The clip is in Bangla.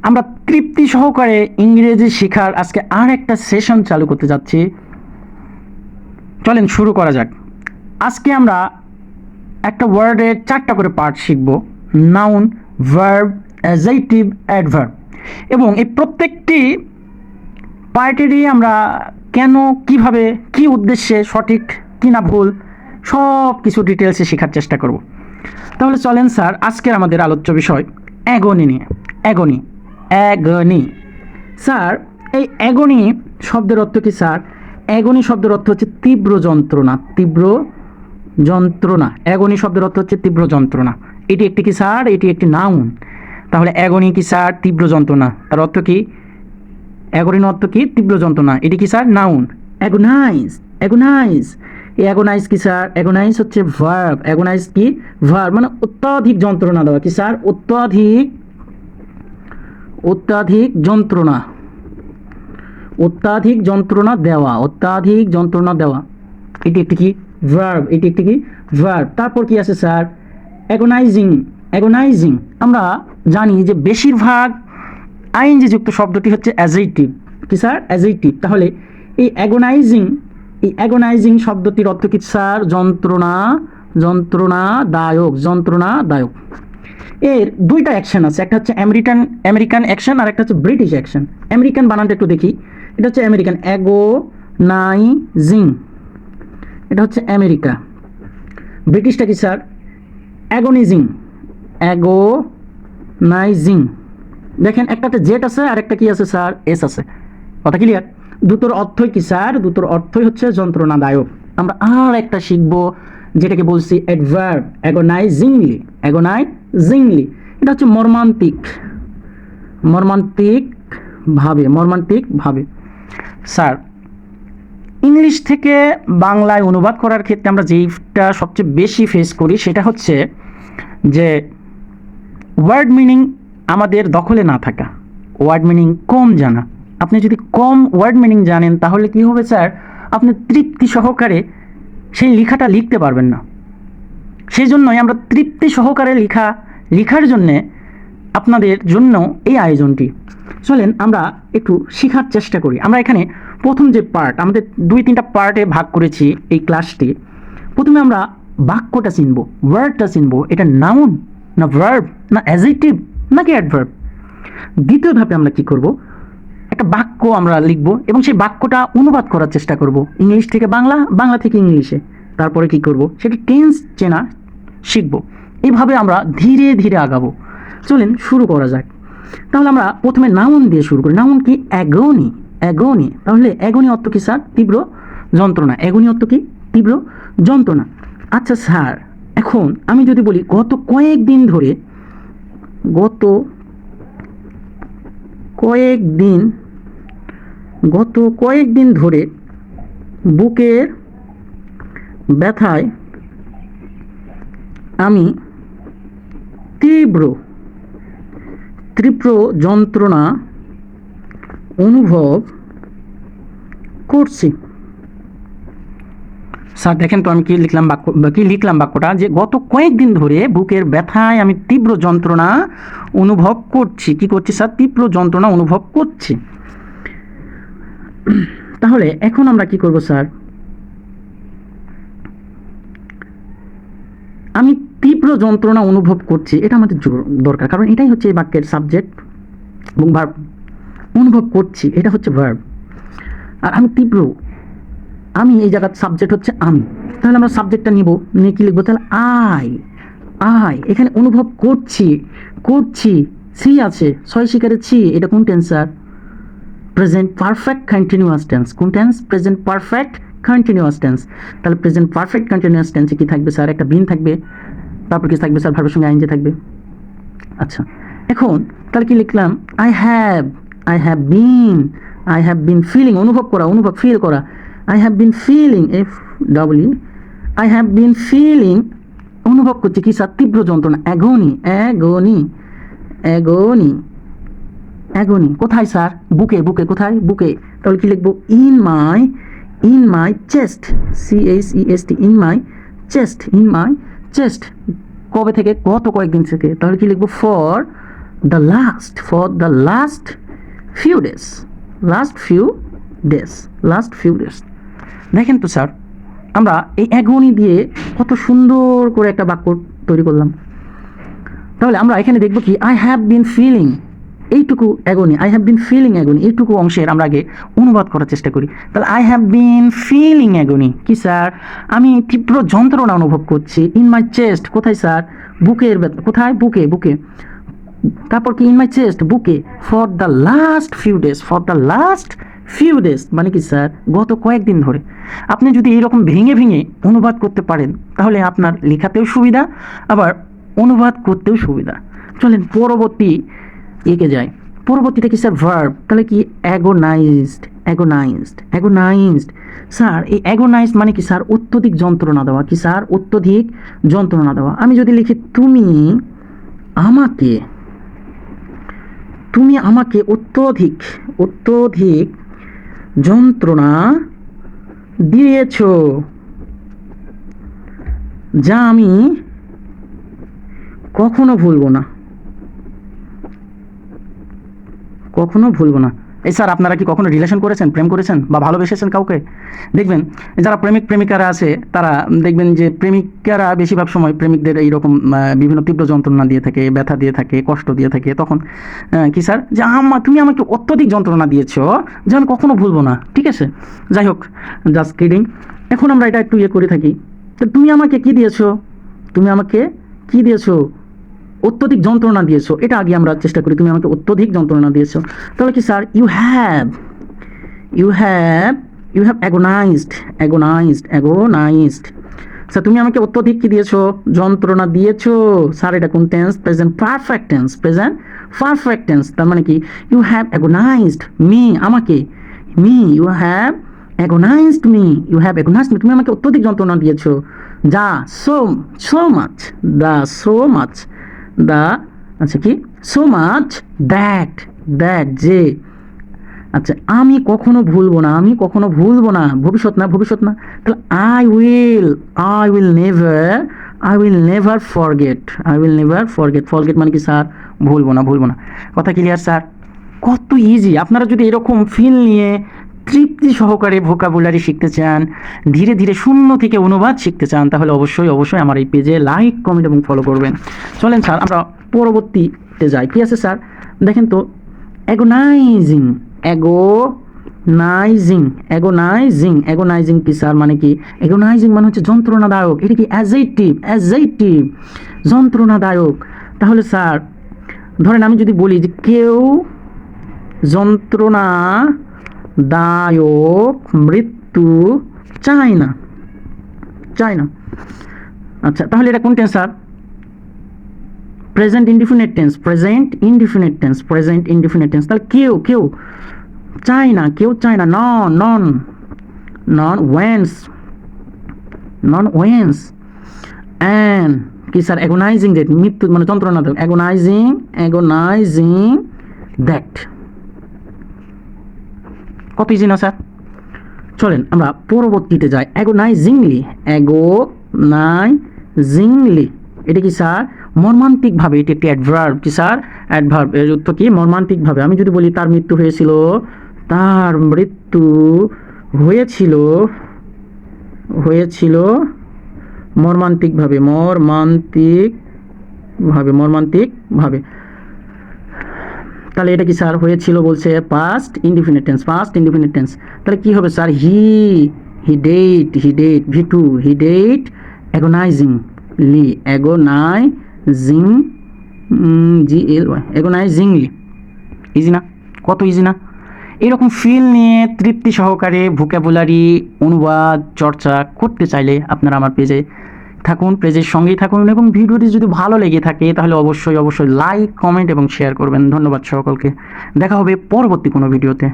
আমরা তৃপ্তি সহকারে ইংরেজি শেখার আজকে আর একটা সেশন চালু করতে যাচ্ছি। চলেন শুরু করা যাক। আজকে আমরা একটা ওয়ার্ডের 4টা করে পার্ট শিখব: নাউন, ভার্ব, অ্যাডজেক্টিভ, অ্যাডভার্ব। এবং এই প্রত্যেকটি পার্টেরই আমরা কেন, কিভাবে, কি উদ্দেশ্যে, সঠিক কি না ভুল, সব কিছু ডিটেলসে শেখার চেষ্টা করব। তাহলে চলেন স্যার, আজকের আমাদের আলোচ্য বিষয় অ্যাগনি নিয়ে। অ্যাগনি স্যার, এই অ্যাগনি শব্দের অর্থ কি স্যার? অ্যাগনি শব্দের অর্থ হচ্ছে তীব্র যন্ত্রণা। অ্যাগনি শব্দের অর্থ হচ্ছে তীব্র যন্ত্রণা। এটি একটি কি স্যার? এটি একটি নাউন। তাহলে অ্যাগনি কি স্যার? তীব্র যন্ত্রণা। তার অর্থ কি? অ্যাগনির অর্থ কি? তীব্র যন্ত্রণা। এটি কি স্যার? নাউন। অ্যাগোনাইজ এই অ্যাগোনাইজ কি স্যার? অ্যাগোনাইজ হচ্ছে ভার্ব। অ্যাগোনাইজ কি? ভার্ব, মানে অত্যাধিক যন্ত্রণা দেওয়া। কি স্যার? অত্যাধিক যন্ত্রণা দেওয়া। এটি একটি কি? ভার্ব। তারপর কি আছে স্যার? অ্যাগোনাইজিং। আমরা জানি যে বেশিরভাগ আইএনজি যুক্ত শব্দটি হচ্ছে অ্যাডজেক্টিভ। কি স্যার? অ্যাডজেক্টিভ। তাহলে এই অ্যাগোনাইজিং শব্দটির অর্থ কি স্যার? যন্ত্রণাদায়ক। এর দুইটা অ্যাকশন আছে, একটা হচ্ছে আমেরিকান অ্যাকশন আর একটা হচ্ছে ব্রিটিশ অ্যাকশন। আমেরিকান বানানটা একটু দেখি। এটা হচ্ছে আমেরিকান, অ্যাগোনাইজিং, এটা হচ্ছে আমেরিকা। ব্রিটিশটা কি স্যার? অ্যাগোনাইজিং। দেখেন, একটাতে জেড আছে আর একটা কি আছে স্যার? এস আছে। কথা ক্লিয়ার? দুটোর অর্থই কি স্যার? দুটোর অর্থই হচ্ছে যন্ত্রণাদায়ক। আমরা আর একটা শিখব, যেটাকে বলছি অ্যাডভার্ব। অ্যাগোনাইজিংলি। এটা হচ্ছে মর্মান্তিক ভাবে। স্যার, ইংলিশ থেকে বাংলায় অনুবাদ করার ক্ষেত্রে আমরা যেইটা সবচেয়ে বেশি ফেস করি সেটা হচ্ছে যে ওয়ার্ড মিনিং আমাদের দখলে না থাকা, ওয়ার্ড মিনিং কম জানা। আপনি যদি কম ওয়ার্ড মিনিং জানেন তাহলে কি হবে স্যার? আপনি তৃপ্তি সহকারে সেই লেখাটা লিখতে পারবেন না। সেই জন্যই আমরা তৃপ্তি সহকারে লেখার জন্যে আপনাদের জন্য এই আয়োজনটি। চলেন আমরা একটু শেখার চেষ্টা করি। আমরা এখানে প্রথম যে পার্ট, আমাদের 2-3টা পার্টে ভাগ করেছি এই ক্লাসটি। প্রথমে আমরা বাক্যটা চিনব, ওয়ার্ডটা চিনব। এটা নাউন না ভার্ব না অ্যাডজেক্টিভ নাকি অ্যাডভার্ব। দ্বিতীয় ধাপে আমরা কি করব? একটা বাক্য আমরা লিখব এবং সেই বাক্যটা অনুবাদ করার চেষ্টা করব, ইংলিশ থেকে বাংলা, বাংলা থেকে ইংলিশে। তারপরে কি করব? সেটা টেন্স চেনা শিখব। এইভাবে আমরা ধীরে ধীরে আগাবো। চলেন শুরু করা যাক। তাহলে আমরা প্রথমে নাউন দিয়ে শুরু করি। নাউন কি? অ্যাগনি। তাহলে অ্যাগনি অর্থ কি স্যার? তীব্র যন্ত্রণা। অ্যাগনি অর্থ কি? তীব্র যন্ত্রণা। আচ্ছা স্যার, এখন আমি যদি বলি গত কয়েকদিন ধরে বুকের ব্যথায় আমি তীব্র যন্ত্রণা অনুভব করছি। স্যার দেখেন তো আমি কি লিখলাম বাক্যটা, যে গত কয়েকদিন ধরে বুকের ব্যথায় আমি তীব্র যন্ত্রণা অনুভব করছি। কি করছি স্যার? তীব্র যন্ত্রণা অনুভব করছি। তাহলে এখন আমরা কি করব স্যার? আমি তীব্র যন্ত্রণা অনুভব করছি, এটা আমাদের দরকার, কারণ এটাই হচ্ছে এই বাক্যের সাবজেক্ট এবং ভার্ব। অনুভব করছি এটা হচ্ছে ভার্ব, আর আমি এই জায়গার সাবজেক্ট হচ্ছে আমি। তাহলে আমরা সাবজেক্টটা নিয়ে কি লিখবো? তাহলে আই এখানে অনুভব করছি সি আছে, ছয় শিকারে ছি। এটা কোন tense sir? Present perfect continuous tense. কোন tense? Present perfect continuous tense. তাহলে প্রেজেন্ট পারফেক্ট কন্টিনিউয়াস টেন্সে কি থাকবে স্যার? একটা বিন থাকবে, তারপর কি থাকবে স্যার? ভার্বের সঙ্গে আইএনজি থাকবে। আচ্ছা, এখন তাহলে কি লিখলাম? I have been feeling. Feel করা। I have been feeling অনুভব করছি কি স্যার? তীব্র যন্ত্রণা। অ্যাগনি কোথায় স্যার? বুকে। কোথায়? বুকে। তাহলে কি লিখবো? In my chest. CHEST, in my chest. কবে থেকে? গত কয়েকদিন থেকে। তাহলে কি লিখবো? For the last, for the last few days, last few days, last few days. দেখেন তো স্যার, আমরা এই অ্যাগনি দিয়ে কত সুন্দর করে একটা বাক্য তৈরি করলাম। তাহলে আমরা এখানে দেখব কি, আই হ্যাভ বিন ফিলিং, এইটুকু agony, I have been feeling agony, এইটুকু অংশের আমরা আগে অনুবাদ করার চেষ্টা করি। তাহলে I have been feeling agony কি স্যার, আমি তীব্র যন্ত্রণা অনুভব করছি। ইন মাই চেস্ট, কোথায় স্যার, বুকের, কোথায়, বুকে, বুকে। তারপর কি, ইন মাই চেস্ট, বুকে, for the last few days, for the last few days মানে কি স্যার, গত কয়েকদিন ধরে। আপনি যদি এইরকম ভেঙে ভেঙে অনুবাদ করতে পারেন তাহলে আপনার লেখাতেও সুবিধা, আবার অনুবাদ করতেও সুবিধা। চলেন পরবর্তী একে যাই। পরবর্তীটা কি স্যার, ভার্ব। তাহলে কি, অ্যাগোনাইজড, অ্যাগোনাইজড, অ্যাগোনাইজড। স্যার এই অ্যাগোনাইজড মানে কি স্যার, অত্যধিক যন্ত্রণা দেওয়া, কি স্যার, অত্যধিক যন্ত্রণা দেওয়া। আমি যদি লিখি, তুমি আমাকে, তুমি আমাকে অত্যধিক, অত্যধিক যন্ত্রণা দিয়েছ, যা আমি কখনো ভুলবো না, কখনো ভুলবো না। এই স্যার আপনারা কি কখনো রিলেশন করেছেন, প্রেম করেছেন বা ভালোবেসেছেন কাউকে? দেখবেন যারা প্রেমিক প্রেমিকারা আছে তারা দেখবেন যে প্রেমিকারা বেশিরভাগ সময় প্রেমিকদের এইরকম বিভিন্ন তীব্র যন্ত্রণা দিয়ে থাকে, ব্যথা দিয়ে থাকে, কষ্ট দিয়ে থাকে। তখন কি স্যার, যে তুমি আমাকে অত্যধিক যন্ত্রণা দিয়েছো, যে আমি কখনো ভুলবো না। ঠিক আছে, যাই হোক, জাস্ট কিডিং। এখন আমরা এটা একটু ইয়ে করে থাকি, তুমি আমাকে কি দিয়েছো, তুমি আমাকে কি দিয়েছো, অত্যধিক যন্ত্রণা দিয়েছো। এটা আগে আমরা চেষ্টা করি, তুমি আমাকে অত্যধিক যন্ত্রণা দিয়েছো। তাহলে কি sir, you have, you have, you have agonized, agonized, agonized. Sir তুমি আমাকে অত্যধিক কি দিয়েছো, যন্ত্রণা দিয়েছো। স্যার এটা কোন tense, present perfect tense, present perfect tense. তার মানে কি, ইউ হ্যাভ অ্যাগোনাইজড মি, আমাকে, me, you have agonized me, you have agonized me, তুমি আমাকে অত্যধিক যন্ত্রণা দিয়েছো। যা, so, so much, the, so much, the, আচ্ছা কি, সো মাচ, দ্যাট, দ্যাট, যে, আচ্ছা আমি কখনো ভুলবো না, আমি কখনো ভুলবো না, ভবিষ্যৎ না, ভবিষ্যৎ না। তাহলে I will never, I will never forget, I will never forget. Forget মানে কি স্যার, ভুলবো না, ভুলবো না। কথা ক্লিয়ার স্যার? কত ইজি। আপনারা যদি এরকম ফিল নিয়ে তৃপ্তি সহকারে ভোকাবুলারি শিখতে চান, ধীরে ধীরে শূন্য থেকে অনুবাদ শিখতে চান, তাহলে অবশ্যই অবশ্যই আমার এই পেজে লাইক, কমেন্ট এবং ফলো করবেন। চলেন স্যার আমরা পরবর্তীতে যাই। কি আছে স্যার, দেখেন তো, অ্যাগোনাইজিং, অ্যাগোনাইজিং, অ্যাগোনাইজিং, অ্যাগোনাইজিং কি স্যার, মানে কি, অ্যাগোনাইজিং মানে হচ্ছে যন্ত্রণাদায়ক। এটা কি অ্যাডজেক্টিভ, অ্যাডজেক্টিভ, যন্ত্রণাদায়ক। তাহলে স্যার ধরেন আমি যদি বলি যে কেউ যন্ত্রণাদায়ক মৃত্যু চায় না, চায় না। আচ্ছা তাহলে এটা কোন tense sir, present indefinite tense, present indefinite tense, present indefinite tense. তাহলে কেউ, কেউ চায় না, কেউ চায় না। নন, নন, নন ওয়েন্স, নন ওয়েন্স। অ্যান্ড কি স্যার, অ্যাগোনাইজিং ডেট, মৃত্যু মানে যন্ত্রণা দেয়, অ্যাগোনাইজিং, অ্যাগোনাইজিং দ্যাট। কত ইজি না স্যার? চলেন আমরা পরবর্তীতে যাই। অ্যাগোনাইজিংলি, অ্যাগোনাইজিংলি, এটা কি স্যার, মর্মান্তিকভাবে। এটি একটি অ্যাডভার্ব। কি স্যার, অ্যাডভার্ব। এর উত্তর কি, মর্মান্তিকভাবে। আমি যদি বলি তার মৃত্যু হয়েছিল, তার মৃত্যু হয়েছিল, হয়েছিল মর্মান্তিকভাবে, মর্মান্তিকভাবে, মর্মান্তিকভাবে। তাহলে এটা কি স্যার, হয়েছিল বলছে past indefinite tense, past indefinite tense. তাহলে কি হবে স্যার, হি ডেট, হি ডেট, ভি2, হি ডেট অ্যাগোনাইজিংলি, অ্যাগোনাইজিং, GLY, অ্যাগোনাইজিংলি। ইজি না? কত ইজি না? এরকম ফিল নিয়ে তৃপ্তি সহকারে ভোকাবুলারি অনুবাদ চর্চা করতে চাইলে আপনারা আমার পেজে থাকুন, পেজের সঙ্গেই থাকুন, এবং ভিডিওটি যদি ভালো লেগে থাকে তাহলে অবশ্যই অবশ্যই লাইক, কমেন্ট এবং শেয়ার করবেন। ধন্যবাদ সকলকে, দেখা হবে পরবর্তী কোনো ভিডিওতে।